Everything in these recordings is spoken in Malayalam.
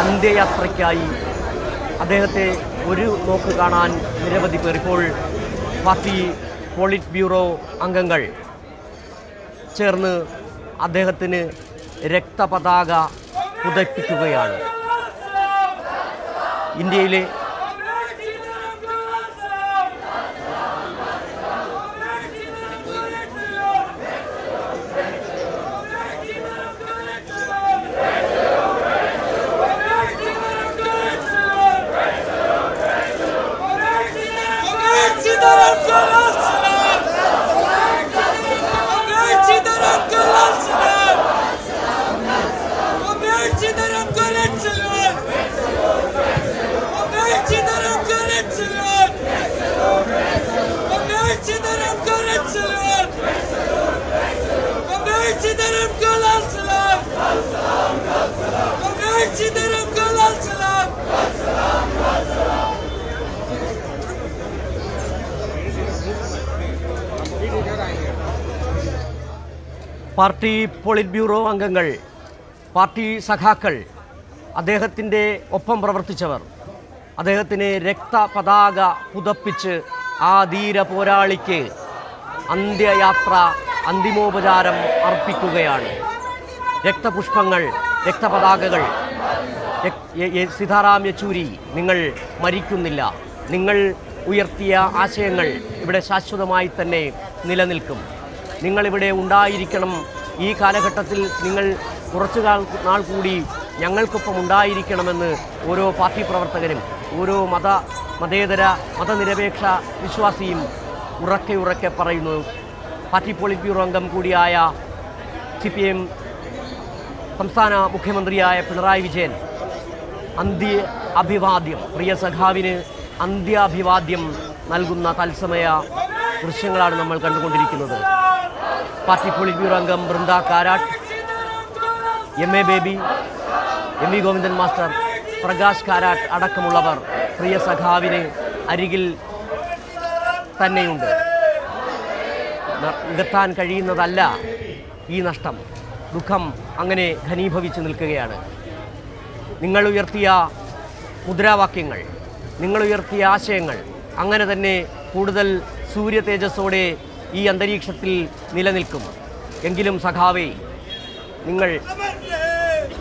അന്ത്യയാത്രയ്ക്കായി അദ്ദേഹത്തെ ഒരു നോക്ക് കാണാൻ നിരവധി പേർ ഇപ്പോൾ പാർട്ടി പോളിറ്റ് ബ്യൂറോ അംഗങ്ങൾ ചേർന്ന് അദ്ദേഹത്തിന് രക്തപതാക പുതപ്പിക്കുകയാണ്. ഇന്ത്യയിലെ പാർട്ടി പോളിറ്റ് ബ്യൂറോ അംഗങ്ങൾ, പാർട്ടി സഖാക്കൾ, അദ്ദേഹത്തിൻ്റെ ഒപ്പം പ്രവർത്തിച്ചവർ, അദ്ദേഹത്തിന് രക്തപതാക പുതപ്പിച്ച് ആ ധീര പോരാളിക്ക് അന്ത്യയാത്ര, അന്തിമോപചാരം അർപ്പിക്കുകയാണ്. രക്തപുഷ്പങ്ങൾ, രക്തപതാകകൾ. സീതാറാം യെച്ചൂരി, നിങ്ങൾ മരിക്കുന്നില്ല. നിങ്ങൾ ഉയർത്തിയ ആശയങ്ങൾ ഇവിടെ ശാശ്വതമായി തന്നെ നിലനിൽക്കും. നിങ്ങളിവിടെ ഉണ്ടായിരിക്കണം. ഈ കാലഘട്ടത്തിൽ നിങ്ങൾ കുറച്ചു നാൾ കൂടി ഞങ്ങൾക്കൊപ്പം ഉണ്ടായിരിക്കണമെന്ന് ഓരോ പാർട്ടി പ്രവർത്തകരും ഓരോ മതനിരപേക്ഷ വിശ്വാസിയും ഉറക്കെ പറയുന്നു. പാർട്ടി പോളിറ്റ് ബ്യൂറോ അംഗം കൂടിയായ CPM സംസ്ഥാന മുഖ്യമന്ത്രിയായ പിണറായി വിജയൻ പ്രിയ സഖാവിന് അന്ത്യാഭിവാദ്യം നൽകുന്ന തത്സമയ ദൃശ്യങ്ങളാണ് നമ്മൾ കണ്ടുകൊണ്ടിരിക്കുന്നത്. പാർട്ടി പോളിറ്റ് ബ്യൂറോ അംഗം Brinda Karat, MA baby, MV Govindan master, Prakash Karat അടക്കമുള്ളവർ പ്രിയ സഖാവിന് അരികിൽ തന്നെയുണ്ട്. നികത്താൻ കഴിയുന്നതല്ല ഈ നഷ്ടം. ദുഃഖം അങ്ങനെ ഘനീഭവിച്ച് നിൽക്കുകയാണ്. നിങ്ങൾ ഉയർത്തിയ മുദ്രാവാക്യങ്ങൾ, നിങ്ങൾ ഉയർത്തിയ ആശയങ്ങൾ അങ്ങനെ തന്നെ കൂടുതൽ സൂര്യ തേജസ്സോടെ ഈ അന്തരീക്ഷത്തിൽ നിലനിൽക്കും. എങ്കിലും സഖാവേ, നിങ്ങൾ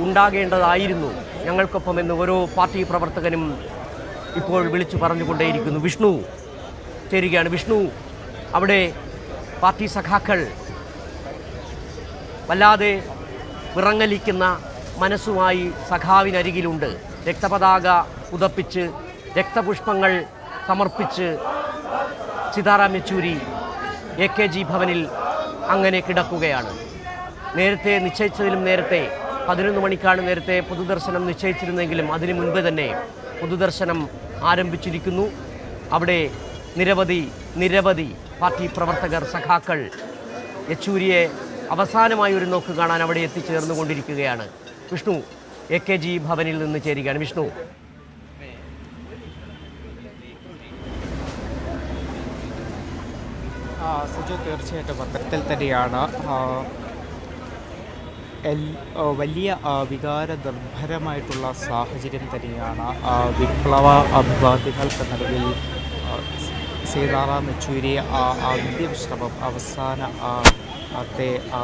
ഉണ്ടാകേണ്ടതായിരുന്നു ഞങ്ങൾക്കൊപ്പമെന്ന് ഓരോ പാർട്ടി പ്രവർത്തകനും ഇപ്പോൾ വിളിച്ചു പറഞ്ഞുകൊണ്ടേയിരിക്കുന്നു. വിഷ്ണു ചേരുകയാണ്. വിഷ്ണു, അവിടെ പാർട്ടി സഖാക്കൾ വല്ലാതെ വിറങ്ങലിക്കുന്ന മനസ്സുമായി സഖാവിനരികിലുണ്ട്. രക്തപതാക ഉദപ്പിച്ച് രക്തപുഷ്പങ്ങൾ സമർപ്പിച്ച് സീതാറാം യെച്ചൂരി AKG ഭവനിൽ അങ്ങനെ കിടക്കുകയാണ്. നേരത്തെ നിശ്ചയിച്ചതിലും നേരത്തെ 11 മണിക്കാണ് നേരത്തെ പൊതുദർശനം നിശ്ചയിച്ചിരുന്നെങ്കിലും അതിനു മുൻപ് തന്നെ പൊതുദർശനം ആരംഭിച്ചിരിക്കുന്നു. അവിടെ നിരവധി പാർട്ടി പ്രവർത്തകർ, സഖാക്കൾ യെച്ചൂരിയെ അവസാനമായി ഒരു നോക്ക് കാണാൻ അവിടെ എത്തിച്ചേർന്നുകൊണ്ടിരിക്കുകയാണ്. വിഷ്ണു AKG ഭവനിൽ നിന്ന് ചേരുകയാണ്. വിഷ്ണു, സുജു, തീർച്ചയായിട്ടും പത്രത്തിൽ തന്നെയാണ് വലിയ വികാരനിർഭരമായിട്ടുള്ള സാഹചര്യം തന്നെയാണ്. വിപ്ലവ അഭിവാദ്യങ്ങൾക്ക് നടുവിൽ സീതാറാം യെച്ചൂരി അന്ത്യവിശ്രമം അവസാന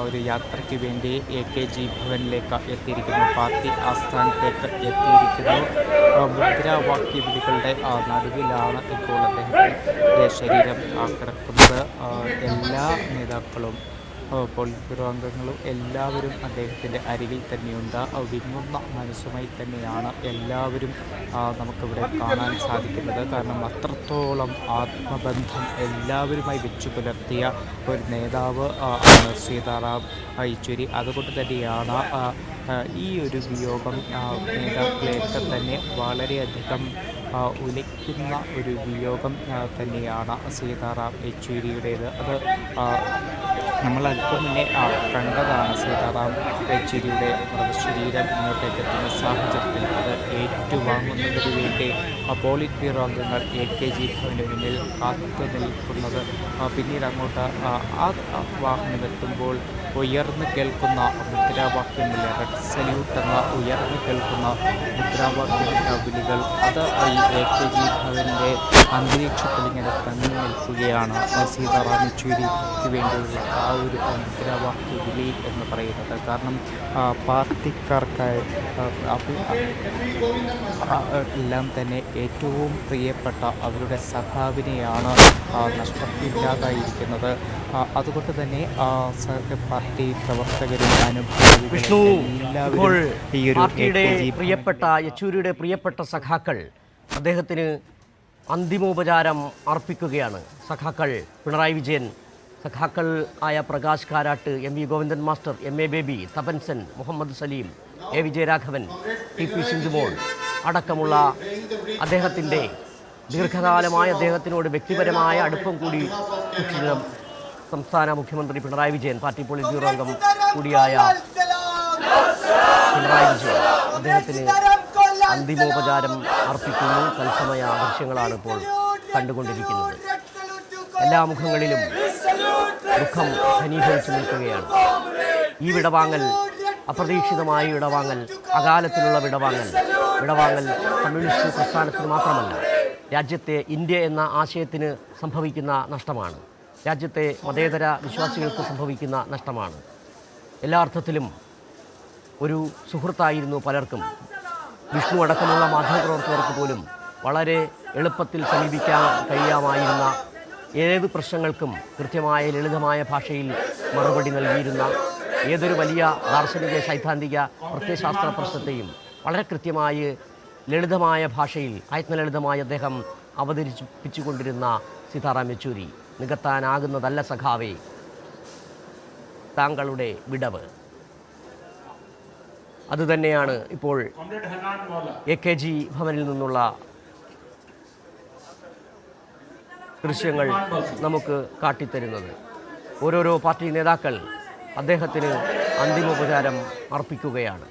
ഒരു യാത്രയ്ക്ക് വേണ്ടി AKG ഭവനിലേക്ക് എത്തിയിരിക്കുന്നു. പാർട്ടി ആസ്ഥാനത്തേക്ക് എത്തിയിരിക്കുന്നു. മുദ്രാവാക്യ വിളികളുടെ നടുവിലാണ് ഇപ്പോൾ അദ്ദേഹത്തിൻ്റെ ശരീരം കിടക്കുന്നത്. എല്ലാ നേതാക്കളും, പോളിറ്റ് ബ്യൂറോ അംഗങ്ങളും എല്ലാവരും അദ്ദേഹത്തിൻ്റെ അരികിൽ തന്നെയുണ്ട്. വിങ്ങുന്ന മനസ്സുമായി തന്നെയാണ് എല്ലാവരും നമുക്കിവിടെ കാണാൻ സാധിക്കുന്നത്. കാരണം അത്രത്തോളം ആത്മബന്ധം എല്ലാവരുമായി വെച്ചു പുലർത്തിയ ഒരു നേതാവ് സീതാറാം യെച്ചൂരി. അതുകൊണ്ട് തന്നെയാണ് ഈ ഒരു വിയോഗം നേതാക്കളെയൊക്കെ തന്നെ വളരെയധികം ഉലയ്ക്കുന്ന ഒരു വിയോഗം തന്നെയാണ് സീതാറാം യെച്ചൂരിയുടേത്. അത് നമ്മൾ അല്പം മുന്നേ കണ്ടതാണ്. സീതാറാം യെച്ചൂരിയുടെ മൃതശരീരം ഇങ്ങോട്ടേക്ക് എത്തുന്ന സാഹചര്യത്തിൽ അത് ഏറ്റുവാങ്ങുന്നതിന് വേണ്ടി പോളിറ്റ് ബ്യൂറോ അംഗങ്ങൾ AKG ഭവന് മുന്നിൽ കാത്തു നിൽക്കുന്നത്. പിന്നീട് അങ്ങോട്ട് ആ വാഹനമെത്തുമ്പോൾ ഉയർന്നു കേൾക്കുന്ന മുദ്രാവാക്യങ്ങൾ, റെഡ് സല്യൂട്ട് എന്ന ഉയർന്നു കേൾക്കുന്ന മുദ്രാവാക്യ വിളികൾ, അത് ഈ AKG ഭവനിൻ്റെ അന്തരീക്ഷത്തിൽ ഇങ്ങനെ തങ്ങി നിൽക്കുകയാണ്. സീതാറാം യെച്ചൂരിക്ക് വേണ്ടിയുള്ള ആ ഒരു മുദ്രാവാക്യ വിളി എന്ന് പറയുന്നത്. കാരണം പാർട്ടിക്കാർക്കായി എല്ലാം തന്നെ ഏറ്റവും പ്രിയപ്പെട്ട അവരുടെ സഖാവിനെയാണ് നഷ്ടമില്ലാതായിരിക്കുന്നത്. അതുകൊണ്ട് തന്നെ പാർട്ടി പ്രവർത്തകരും യെച്ചൂരിയുടെ പ്രിയപ്പെട്ട സഖാക്കൾ അദ്ദേഹത്തിന് അന്തിമോപചാരം അർപ്പിക്കുകയാണ്. സഖാക്കൾ പിണറായി വിജയൻ, സഖാക്കൾ ആയ Prakash Karat, MV Govindan master, MA Baby, Tapan Sen, Muhammad Salim, A Vijayaraghavan, TP Sindhumol അടക്കമുള്ള അദ്ദേഹത്തിൻ്റെ ദീർഘകാലമായ അദ്ദേഹത്തിനോട് വ്യക്തിപരമായ അടുപ്പം കൂടി സംസ്ഥാന മുഖ്യമന്ത്രി Pinarayi Vijayan, party politburo അംഗം കൂടിയായ പിണറായി വിജയൻ അദ്ദേഹത്തിന് അന്തിമോപചാരം അർപ്പിക്കുന്നു. തത്സമയ ദൃശ്യങ്ങളാണ് ഇപ്പോൾ കണ്ടുകൊണ്ടിരിക്കുന്നത്. എല്ലാ മുഖങ്ങളിലും ദുഃഖം ഘനീഭവിച്ചു നിൽക്കുകയാണ്. ഈ വിടവാങ്ങൽ അപ്രതീക്ഷിതമായ വിടവാങ്ങൽ, അകാലത്തിലുള്ള വിടവാങ്ങൽ കമ്മ്യൂണിസ്റ്റ് പ്രസ്ഥാനത്തിന് മാത്രമല്ല, രാജ്യത്തെ ഇന്ത്യ എന്ന ആശയത്തിന് സംഭവിക്കുന്ന നഷ്ടമാണ്. രാജ്യത്തെ മതേതര വിശ്വാസികൾക്ക് സംഭവിക്കുന്ന നഷ്ടമാണ്. എല്ലാ അർത്ഥത്തിലും ഒരു സുഹൃത്തായിരുന്നു പലർക്കും. വിഷ്ണു അടക്കമുള്ള മാധ്യമപ്രവർത്തകർക്ക് പോലും വളരെ എളുപ്പത്തിൽ സമീപിക്കാൻ കഴിയാമായിരുന്ന, ഏത് പ്രശ്നങ്ങൾക്കും കൃത്യമായ ലളിതമായ ഭാഷയിൽ മറുപടി നൽകിയിരുന്ന, ഏതൊരു വലിയ ദാർശനിക സൈദ്ധാന്തിക പ്രത്യയശാസ്ത്ര പ്രശ്നത്തെയും വളരെ കൃത്യമായി ലളിതമായ ഭാഷയിൽ ആയത്നലളിതമായി അദ്ദേഹം അവതരിപ്പിച്ചുകൊണ്ടിരുന്ന സീതാറാം യെച്ചൂരി, നികത്താനാകുന്നതല്ല സഖാവേ താങ്കളുടെ വിടവ്. അതുതന്നെയാണ് ഇപ്പോൾ AKG ഭവനിൽ നിന്നുള്ള ദൃശ്യങ്ങൾ നമുക്ക് കാട്ടിത്തരുന്നത്. ഓരോരോ പാർട്ടി നേതാക്കൾ അദ്ദേഹത്തിന് അന്തിമോപചാരം അർപ്പിക്കുകയാണ്.